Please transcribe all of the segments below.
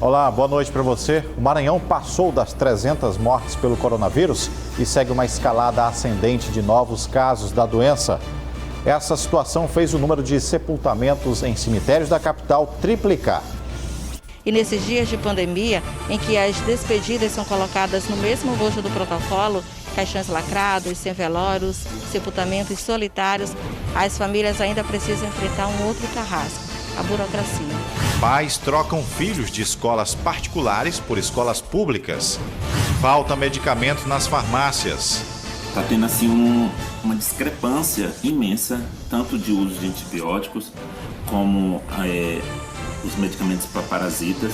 Olá, boa noite para você. O Maranhão passou das 300 mortes pelo coronavírus e segue uma escalada ascendente de novos casos da doença. Essa situação fez o número de sepultamentos em cemitérios da capital triplicar. E nesses dias de pandemia, em que as despedidas são colocadas no mesmo bojo do protocolo, caixões lacrados, sem velórios, sepultamentos solitários, as famílias ainda precisam enfrentar um outro carrasco, a burocracia. Pais trocam filhos de escolas particulares por escolas públicas. Falta medicamentos nas farmácias. Está tendo assim uma discrepância imensa, tanto de uso de antibióticos como os medicamentos para parasitas.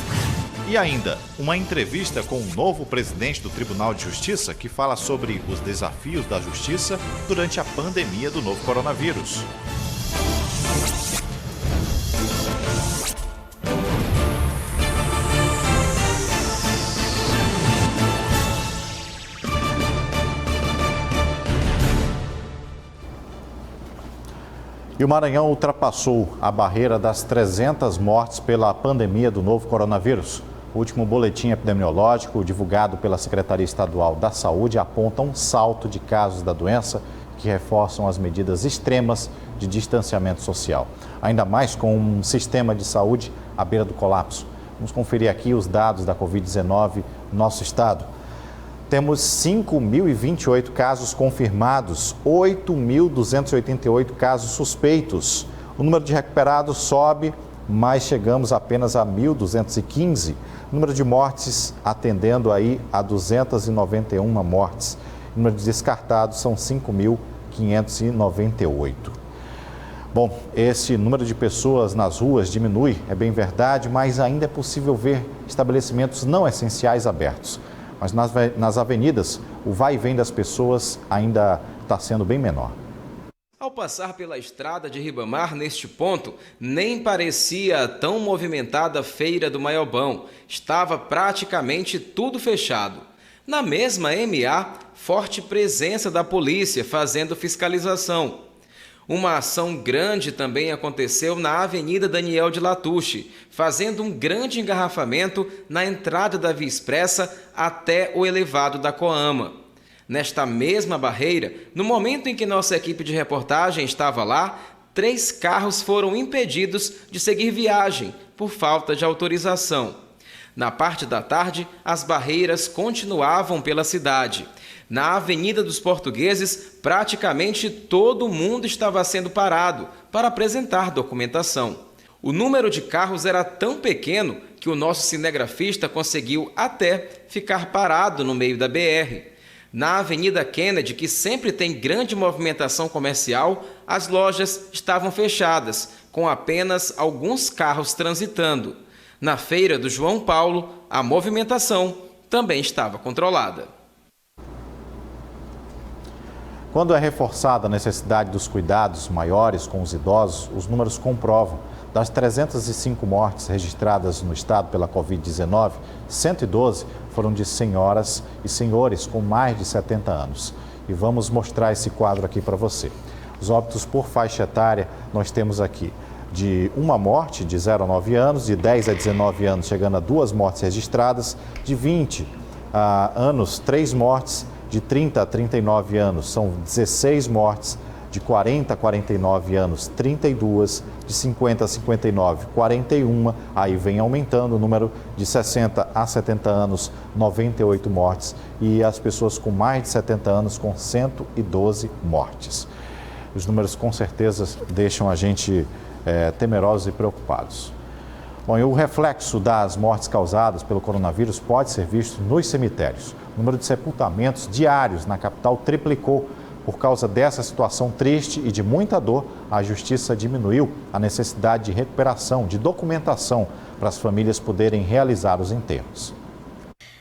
E ainda, uma entrevista com o novo presidente do Tribunal de Justiça que fala sobre os desafios da justiça durante a pandemia do novo coronavírus. E o Maranhão ultrapassou a barreira das 300 mortes pela pandemia do novo coronavírus. O último boletim epidemiológico divulgado pela Secretaria Estadual da Saúde aponta um salto de casos da doença que reforçam as medidas extremas de distanciamento social. Ainda mais com um sistema de saúde à beira do colapso. Vamos conferir aqui os dados da Covid-19 no nosso estado. Temos 5.028 casos confirmados, 8.288 casos suspeitos. O número de recuperados sobe, mas chegamos apenas a 1.215. O número de mortes atendendo aí a 291 mortes. O número de descartados são 5.598. Bom, esse número de pessoas nas ruas diminui, é bem verdade, mas ainda é possível ver estabelecimentos não essenciais abertos. Mas nas avenidas, o vai e vem das pessoas ainda está sendo bem menor. Ao passar pela estrada de Ribamar, neste ponto, nem parecia tão movimentada a feira do Maiobão. Estava praticamente tudo fechado. Na mesma MA, forte presença da polícia fazendo fiscalização. Uma ação grande também aconteceu na Avenida Daniel de Latouche, fazendo um grande engarrafamento na entrada da Via Expressa até o elevado da Coama. Nesta mesma barreira, no momento em que nossa equipe de reportagem estava lá, 3 carros foram impedidos de seguir viagem por falta de autorização. Na parte da tarde, as barreiras continuavam pela cidade. Na Avenida dos Portugueses, praticamente todo mundo estava sendo parado para apresentar documentação. O número de carros era tão pequeno que o nosso cinegrafista conseguiu até ficar parado no meio da BR. Na Avenida Kennedy, que sempre tem grande movimentação comercial, as lojas estavam fechadas, com apenas alguns carros transitando. Na feira do João Paulo, a movimentação também estava controlada. Quando é reforçada a necessidade dos cuidados maiores com os idosos, os números comprovam. Das 305 mortes registradas no estado pela Covid-19, 112 foram de senhoras e senhores com mais de 70 anos. E vamos mostrar esse quadro aqui para você. Os óbitos por faixa etária, nós temos aqui de uma morte de 0 a 9 anos, de 10 a 19 anos, chegando a 2 mortes registradas, de 20 anos, 3 mortes, de 30 a 39 anos, são 16 mortes, de 40 a 49 anos, 32, de 50 a 59, 41, aí vem aumentando o número de 60 a 70 anos, 98 mortes, e as pessoas com mais de 70 anos com 112 mortes. Os números com certeza deixam a gente temerosos e preocupados. Bom, e o reflexo das mortes causadas pelo coronavírus pode ser visto nos cemitérios. O número de sepultamentos diários na capital triplicou. Por causa dessa situação triste e de muita dor, a Justiça diminuiu a necessidade de recuperação, de documentação, para as famílias poderem realizar os enterros.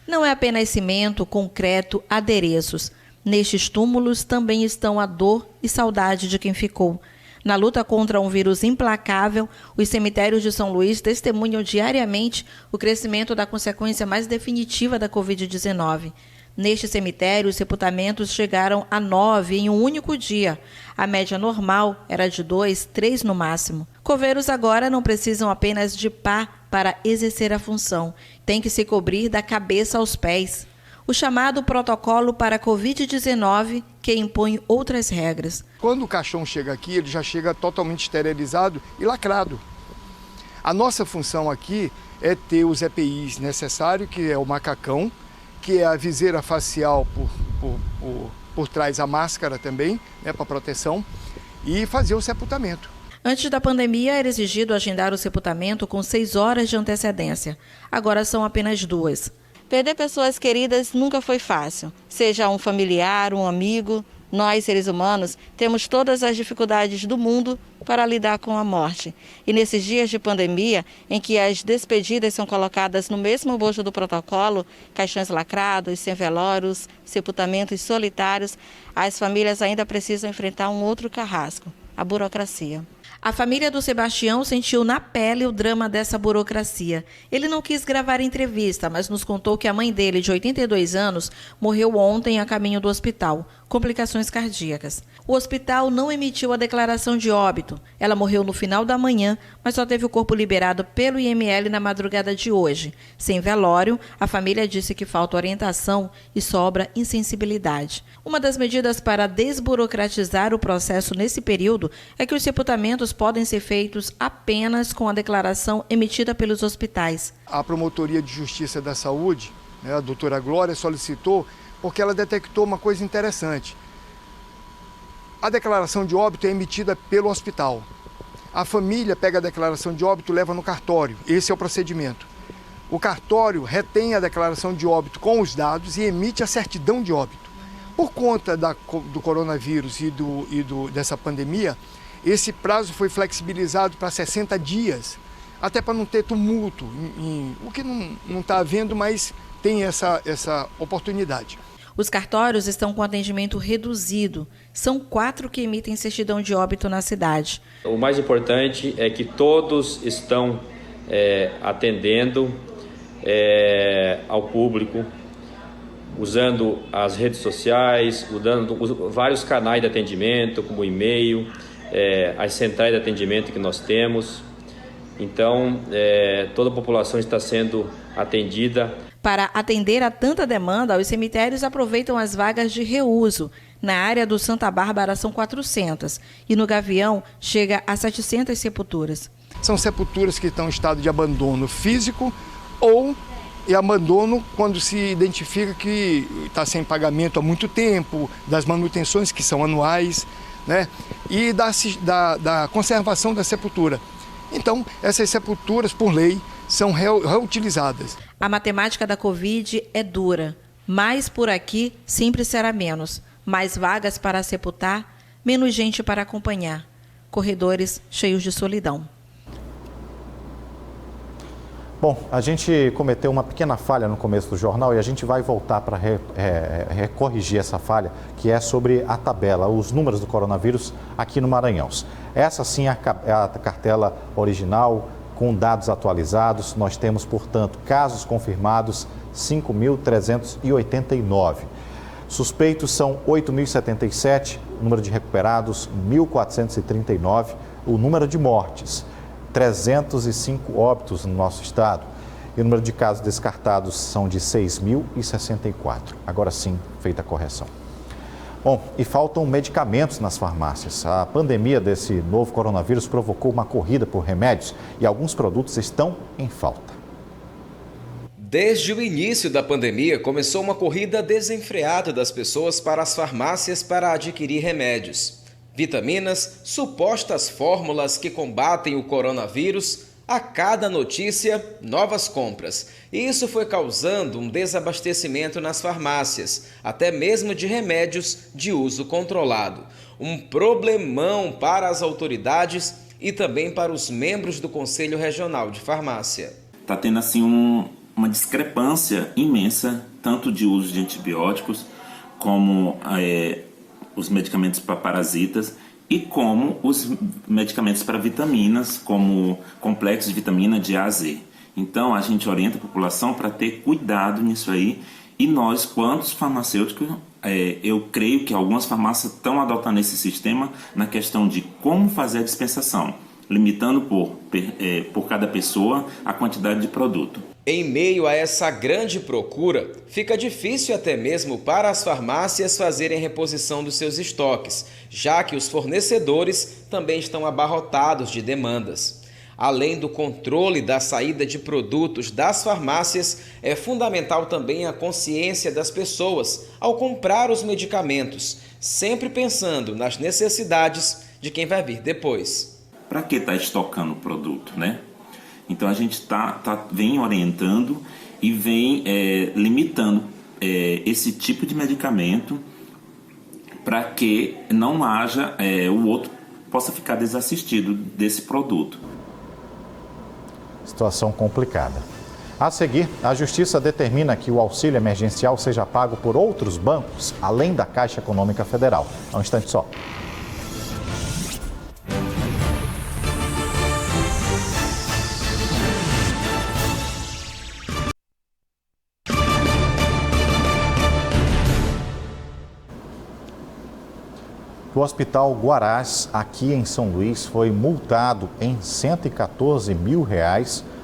Não é apenas cimento, concreto, adereços. Nestes túmulos também estão a dor e saudade de quem ficou. Na luta contra um vírus implacável, os cemitérios de São Luís testemunham diariamente o crescimento da consequência mais definitiva da Covid-19. Neste cemitério, os sepultamentos chegaram a 9 em um único dia. A média normal era de 2, 3 no máximo. Coveiros agora não precisam apenas de pá para exercer a função. Tem que se cobrir da cabeça aos pés. O chamado protocolo para a Covid-19, que impõe outras regras. Quando o caixão chega aqui, ele já chega totalmente esterilizado e lacrado. A nossa função aqui é ter os EPIs necessários, que é o macacão, que é a viseira facial por trás, a máscara também, né, para proteção, e fazer o sepultamento. Antes da pandemia, era exigido agendar o sepultamento com 6 horas de antecedência. Agora são apenas 2. Perder pessoas queridas nunca foi fácil. Seja um familiar, um amigo, nós, seres humanos, temos todas as dificuldades do mundo para lidar com a morte. E nesses dias de pandemia, em que as despedidas são colocadas no mesmo bojo do protocolo, caixões lacrados, sem velórios, sepultamentos solitários, as famílias ainda precisam enfrentar um outro carrasco, a burocracia. A família do Sebastião sentiu na pele o drama dessa burocracia. Ele não quis gravar entrevista, mas nos contou que a mãe dele, de 82 anos, morreu ontem a caminho do hospital, complicações cardíacas. O hospital não emitiu a declaração de óbito. Ela morreu no final da manhã, mas só teve o corpo liberado pelo IML na madrugada de hoje. Sem velório, a família disse que falta orientação e sobra insensibilidade. Uma das medidas para desburocratizar o processo nesse período é que os sepultamentos podem ser feitos apenas com a declaração emitida pelos hospitais. A Promotoria de Justiça da Saúde, né, a doutora Glória, solicitou porque ela detectou uma coisa interessante. A declaração de óbito é emitida pelo hospital. A família pega a declaração de óbito e leva no cartório. Esse é o procedimento. O cartório retém a declaração de óbito com os dados e emite a certidão de óbito. Por conta do coronavírus e dessa pandemia, esse prazo foi flexibilizado para 60 dias, até para não ter tumulto, o que não está havendo, mas tem essa oportunidade. Os cartórios estão com atendimento reduzido. São 4 que emitem certidão de óbito na cidade. O mais importante é que todos estão atendendo ao público, usando as redes sociais, usando vários canais de atendimento, como e-mail, as centrais de atendimento que nós temos. Então, toda a população está sendo atendida. Para atender a tanta demanda, os cemitérios aproveitam as vagas de reuso. Na área do Santa Bárbara são 400 e no Gavião chega a 700 sepulturas. São sepulturas que estão em estado de abandono físico ou abandono quando se identifica que está sem pagamento há muito tempo, das manutenções que são anuais, né? E da conservação da sepultura. Então, essas sepulturas, por lei, são reutilizadas. A matemática da Covid é dura, mas por aqui sempre será menos. Mais vagas para sepultar, menos gente para acompanhar. Corredores cheios de solidão. Bom, a gente cometeu uma pequena falha no começo do jornal e a gente vai voltar para corrigir essa falha, que é sobre a tabela, os números do coronavírus aqui no Maranhão. Essa sim é a cartela original, com dados atualizados. Nós temos, portanto, casos confirmados 5.389. Suspeitos são 8.077, número de recuperados 1.439, o número de mortes 305 óbitos no nosso estado e o número de casos descartados são de 6.064. Agora sim, feita a correção. Bom, e faltam medicamentos nas farmácias. A pandemia desse novo coronavírus provocou uma corrida por remédios e alguns produtos estão em falta. Desde o início da pandemia, começou uma corrida desenfreada das pessoas para as farmácias para adquirir remédios. Vitaminas, supostas fórmulas que combatem o coronavírus, a cada notícia, novas compras. E isso foi causando um desabastecimento nas farmácias, até mesmo de remédios de uso controlado. Um problemão para as autoridades e também para os membros do Conselho Regional de Farmácia. Está tendo assim uma discrepância imensa, tanto de uso de antibióticos, como os medicamentos para parasitas, e como os medicamentos para vitaminas, como complexos de vitamina de A a Z. Então, a gente orienta a população para ter cuidado nisso aí. E nós, quantos farmacêuticos, eu creio que algumas farmácias estão adotando esse sistema na questão de como fazer a dispensação. limitando por cada pessoa a quantidade de produto. Em meio a essa grande procura, fica difícil até mesmo para as farmácias fazerem reposição dos seus estoques, já que os fornecedores também estão abarrotados de demandas. Além do controle da saída de produtos das farmácias, é fundamental também a consciência das pessoas ao comprar os medicamentos, sempre pensando nas necessidades de quem vai vir depois. Para que estar estocando o produto, né? Então a gente vem orientando e vem limitando esse tipo de medicamento para que não haja, o outro possa ficar desassistido desse produto. Situação complicada. A seguir, a Justiça determina que o auxílio emergencial seja pago por outros bancos, além da Caixa Econômica Federal. Um instante só. O Hospital Guarás, aqui em São Luís, foi multado em R$ 114 mil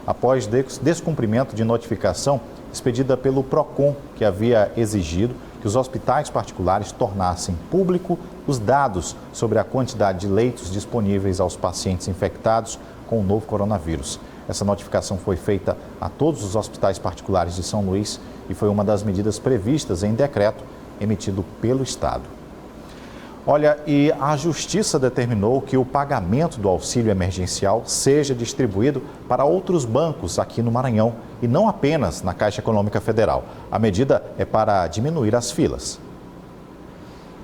após descumprimento de notificação expedida pelo PROCON, que havia exigido que os hospitais particulares tornassem público os dados sobre a quantidade de leitos disponíveis aos pacientes infectados com o novo coronavírus. Essa notificação foi feita a todos os hospitais particulares de São Luís e foi uma das medidas previstas em decreto emitido pelo Estado. Olha, e a Justiça determinou que o pagamento do auxílio emergencial seja distribuído para outros bancos aqui no Maranhão e não apenas na Caixa Econômica Federal. A medida é para diminuir as filas.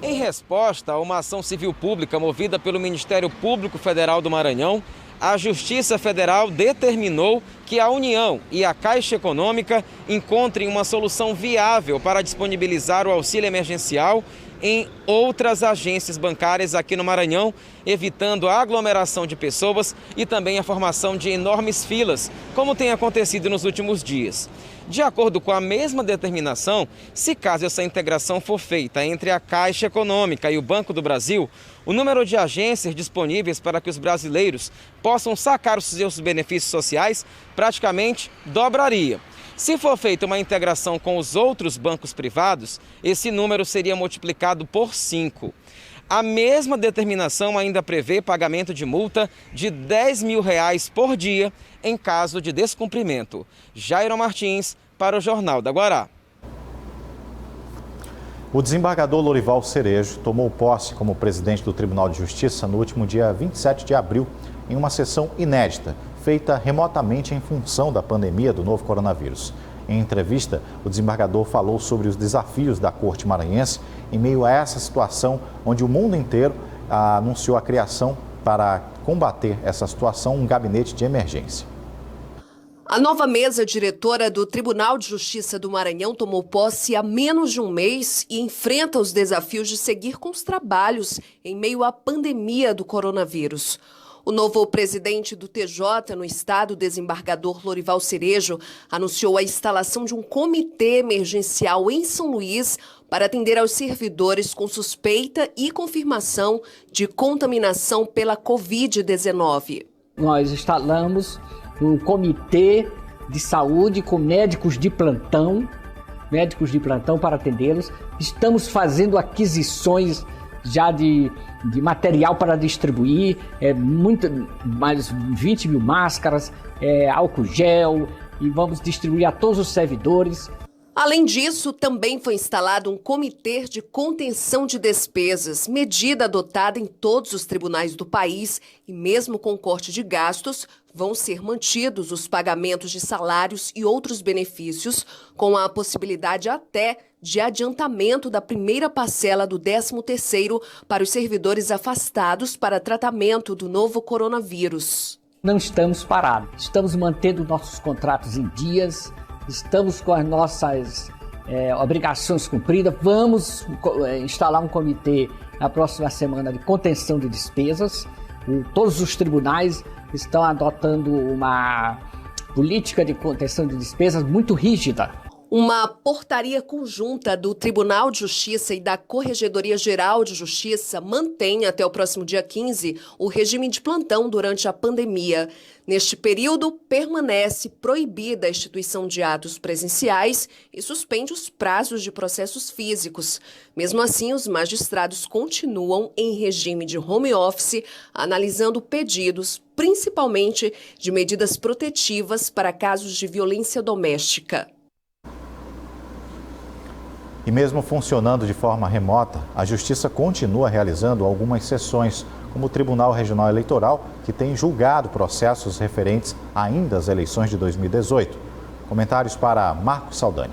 Em resposta a uma ação civil pública movida pelo Ministério Público Federal do Maranhão, a Justiça Federal determinou que a União e a Caixa Econômica encontrem uma solução viável para disponibilizar o auxílio emergencial em outras agências bancárias aqui no Maranhão, evitando a aglomeração de pessoas e também a formação de enormes filas, como tem acontecido nos últimos dias. De acordo com a mesma determinação, se caso essa integração for feita entre a Caixa Econômica e o Banco do Brasil, o número de agências disponíveis para que os brasileiros possam sacar os seus benefícios sociais praticamente dobraria. Se for feita uma integração com os outros bancos privados, esse número seria multiplicado por 5. A mesma determinação ainda prevê pagamento de multa de R$ 10 mil por dia em caso de descumprimento. Jairo Martins, para o Jornal da Guará. O desembargador Lorival Cerejo tomou posse como presidente do Tribunal de Justiça no último dia 27 de abril, em uma sessão inédita, feita remotamente em função da pandemia do novo coronavírus. Em entrevista, o desembargador falou sobre os desafios da Corte Maranhense em meio a essa situação, onde o mundo inteiro anunciou a criação, para combater essa situação, um gabinete de emergência. A nova mesa diretora do Tribunal de Justiça do Maranhão tomou posse há menos de um mês e enfrenta os desafios de seguir com os trabalhos em meio à pandemia do coronavírus. O novo presidente do TJ no estado, desembargador Lorival Cerejo, anunciou a instalação de um comitê emergencial em São Luís para atender aos servidores com suspeita e confirmação de contaminação pela Covid-19. Nós instalamos um comitê de saúde com médicos de plantão para atendê-los. Estamos fazendo aquisições já de material para distribuir, mais 20 mil máscaras, álcool gel, e vamos distribuir a todos os servidores. Além disso, também foi instalado um comitê de contenção de despesas, medida adotada em todos os tribunais do país, e mesmo com corte de gastos, vão ser mantidos os pagamentos de salários e outros benefícios, com a possibilidade até de adiantamento da primeira parcela do 13º para os servidores afastados para tratamento do novo coronavírus. Não estamos parados, estamos mantendo nossos contratos em dias, estamos com as nossas obrigações cumpridas. Vamos instalar um comitê na próxima semana de contenção de despesas. Todos os tribunais estão adotando uma política de contenção de despesas muito rígida. Uma portaria conjunta do Tribunal de Justiça e da Corregedoria Geral de Justiça mantém até o próximo dia 15 o regime de plantão durante a pandemia. Neste período, permanece proibida a instituição de atos presenciais e suspende os prazos de processos físicos. Mesmo assim, os magistrados continuam em regime de home office, analisando pedidos, principalmente de medidas protetivas para casos de violência doméstica. E mesmo funcionando de forma remota, a Justiça continua realizando algumas sessões, como o Tribunal Regional Eleitoral, que tem julgado processos referentes ainda às eleições de 2018. Comentários para Marcos Saldanha.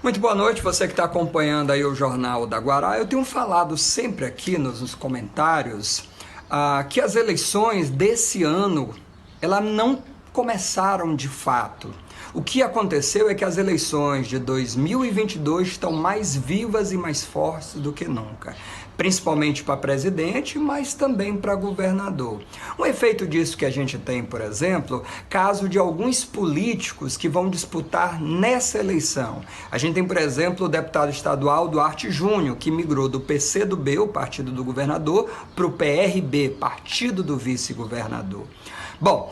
Muito boa noite, você que está acompanhando aí o Jornal da Guará. Eu tenho falado sempre aqui nos comentários que as eleições desse ano, elas não começaram de fato. O que aconteceu é que as eleições de 2022 estão mais vivas e mais fortes do que nunca, principalmente para presidente, mas também para governador. Um efeito disso que a gente tem, por exemplo, caso de alguns políticos que vão disputar nessa eleição. A gente tem, por exemplo, o deputado estadual Duarte Júnior, que migrou do PCdoB, o partido do governador, para o PRB, partido do vice-governador. Bom,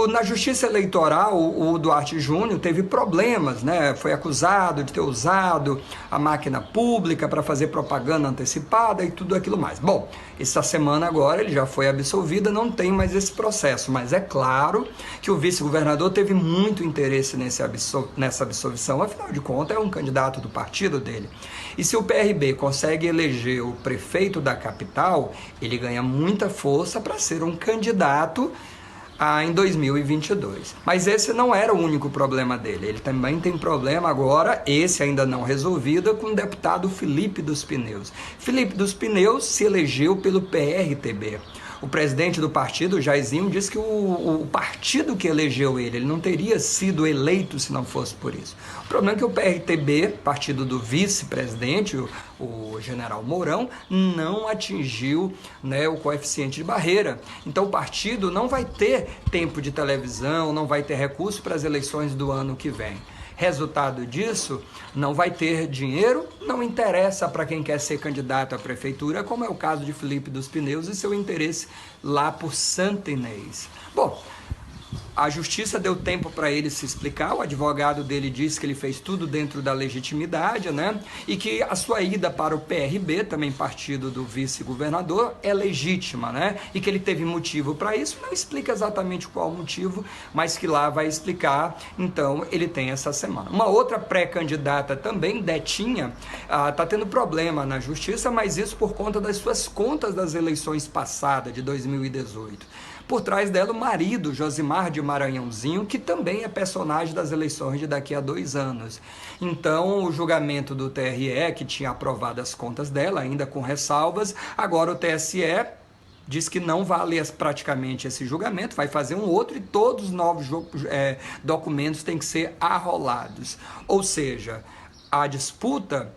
na Justiça Eleitoral, o Duarte Júnior teve problemas, né? Foi acusado de ter usado a máquina pública para fazer propaganda antecipada e tudo aquilo mais. Bom, essa semana agora ele já foi absolvido, não tem mais esse processo, mas é claro que o vice-governador teve muito interesse nessa absolvição, afinal de contas é um candidato do partido dele. E se o PRB consegue eleger o prefeito da capital, ele ganha muita força para ser um candidato em 2022. Mas esse não era o único problema dele. Ele também tem problema agora, esse ainda não resolvido, com o deputado Felipe dos Pneus. Felipe dos Pneus se elegeu pelo PRTB. O presidente do partido, Jairzinho, disse que o partido que elegeu ele não teria sido eleito se não fosse por isso. O problema é que o PRTB, partido do vice-presidente, o general Mourão, não atingiu, né, o coeficiente de barreira. Então o partido não vai ter tempo de televisão, não vai ter recurso para as eleições do ano que vem. Resultado disso, não vai ter dinheiro, não interessa para quem quer ser candidato à prefeitura, como é o caso de Felipe dos Pneus e seu interesse lá por Santa Inês. Bom, a justiça deu tempo para ele se explicar, o advogado dele disse que ele fez tudo dentro da legitimidade, né? E que a sua ida para o PRB, também partido do vice-governador, é legítima, né? E que ele teve motivo para isso, não explica exatamente qual o motivo, mas que lá vai explicar, então ele tem essa semana. Uma outra pré-candidata também, Detinha, está tendo problema na justiça, mas isso por conta das suas contas das eleições passadas, de 2018. Por trás dela, o marido, Josimar de Maranhãozinho, que também é personagem das eleições de daqui a 2 anos. Então, o julgamento do TRE, que tinha aprovado as contas dela, ainda com ressalvas, agora o TSE diz que não vale praticamente esse julgamento, vai fazer um outro e todos os novos documentos têm que ser arrolados. Ou seja, a disputa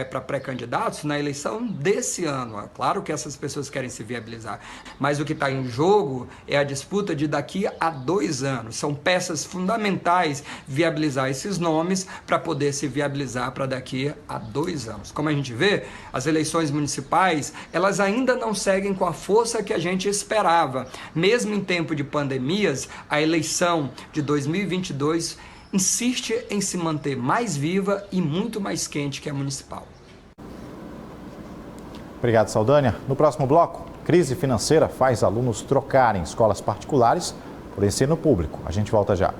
para pré-candidatos na eleição desse ano. É claro que essas pessoas querem se viabilizar, mas o que está em jogo é a disputa de daqui a 2 anos. São peças fundamentais viabilizar esses nomes para poder se viabilizar para daqui a 2 anos. Como a gente vê, as eleições municipais, elas ainda não seguem com a força que a gente esperava. Mesmo em tempo de pandemias, a eleição de 2022 insiste em se manter mais viva e muito mais quente que a municipal. Obrigado, Saldanha. No próximo bloco, crise financeira faz alunos trocarem escolas particulares por ensino público. A gente volta já.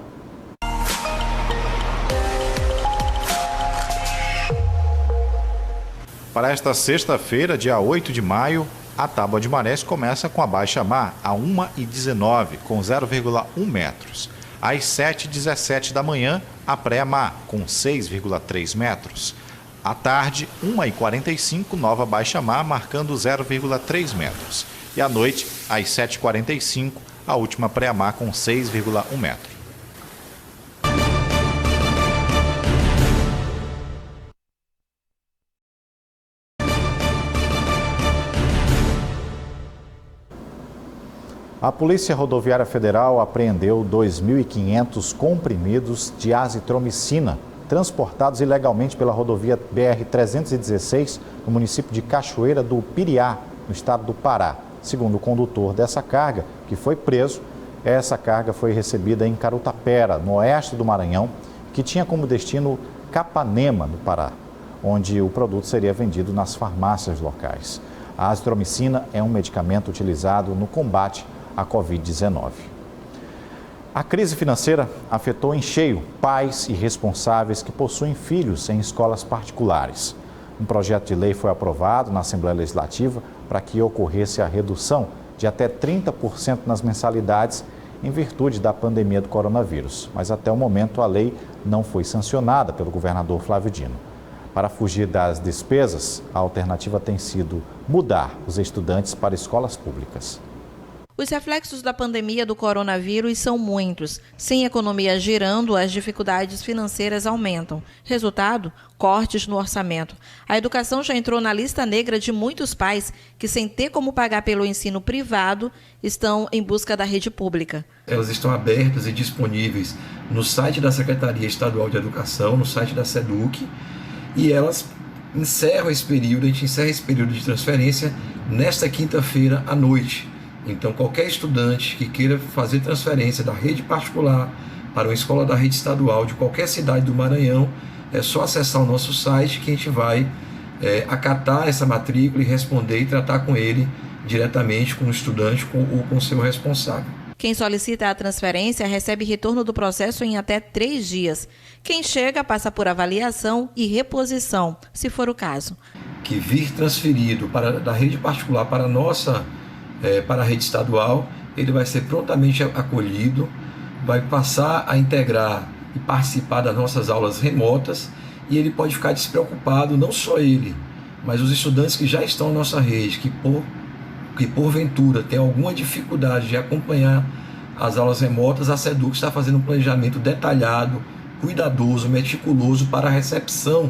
Para esta sexta-feira, dia 8 de maio, a Tábua de Marés começa com a baixa-mar a 1h19, com 0,1 metros. Às 7h17 da manhã, a pré-mar, com 6,3 metros. À tarde, 1h45, nova baixa-mar, marcando 0,3 metros. E à noite, às 7h45, a última pré-mar, com 6,1 metros. A Polícia Rodoviária Federal apreendeu 2.500 comprimidos de azitromicina, transportados ilegalmente pela rodovia BR-316 no município de Cachoeira do Piriá, no estado do Pará. Segundo o condutor dessa carga, que foi preso, essa carga foi recebida em Carutapera, no oeste do Maranhão, que tinha como destino Capanema, no Pará, onde o produto seria vendido nas farmácias locais. A azitromicina é um medicamento utilizado no combate à Covid-19. A crise financeira afetou em cheio pais e responsáveis que possuem filhos em escolas particulares. Um projeto de lei foi aprovado na Assembleia Legislativa para que ocorresse a redução de até 30% nas mensalidades em virtude da pandemia do coronavírus. Mas até o momento a lei não foi sancionada pelo governador Flávio Dino. Para fugir das despesas, a alternativa tem sido mudar os estudantes para escolas públicas. Os reflexos da pandemia do coronavírus são muitos. Sem economia girando, as dificuldades financeiras aumentam. Resultado? Cortes no orçamento. A educação já entrou na lista negra de muitos pais que, sem ter como pagar pelo ensino privado, estão em busca da rede pública. Elas estão abertas e disponíveis no site da Secretaria Estadual de Educação, no site da SEDUC, e elas encerram esse período, a gente encerra esse período de transferência nesta quinta-feira à noite. Então, qualquer estudante que queira fazer transferência da rede particular para uma escola da rede estadual de qualquer cidade do Maranhão, é só acessar o nosso site que a gente vai acatar essa matrícula e responder e tratar com ele diretamente, com o estudante ou com o seu responsável. Quem solicita a transferência recebe retorno do processo em até 3 dias. Quem chega passa por avaliação e reposição, se for o caso. Que vir transferido da rede particular para a rede estadual, ele vai ser prontamente acolhido, vai passar a integrar e participar das nossas aulas remotas e ele pode ficar despreocupado, não só ele, mas os estudantes que já estão na nossa rede, que porventura tem alguma dificuldade de acompanhar as aulas remotas, a SEDUC está fazendo um planejamento detalhado, cuidadoso, meticuloso para a recepção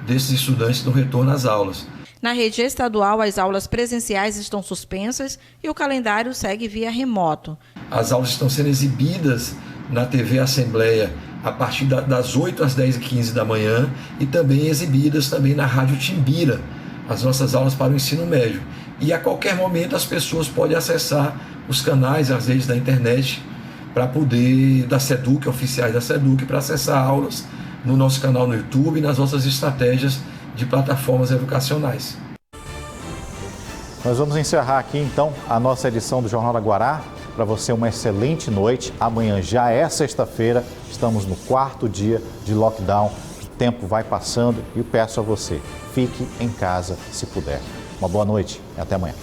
desses estudantes no retorno às aulas. Na rede estadual, as aulas presenciais estão suspensas e o calendário segue via remoto. As aulas estão sendo exibidas na TV Assembleia a partir das 8 às 10h15 da manhã e também exibidas também na Rádio Timbira, as nossas aulas para o ensino médio. E a qualquer momento as pessoas podem acessar os canais, as redes da internet, da SEDUC, oficiais da SEDUC, para acessar aulas no nosso canal no YouTube e nas nossas estratégias de plataformas educacionais. Nós vamos encerrar aqui então a nossa edição do Jornal da Guará. Para você uma excelente noite. Amanhã já é sexta-feira, estamos no 4º dia de lockdown. O tempo vai passando e eu peço a você, fique em casa se puder. Uma boa noite e até amanhã.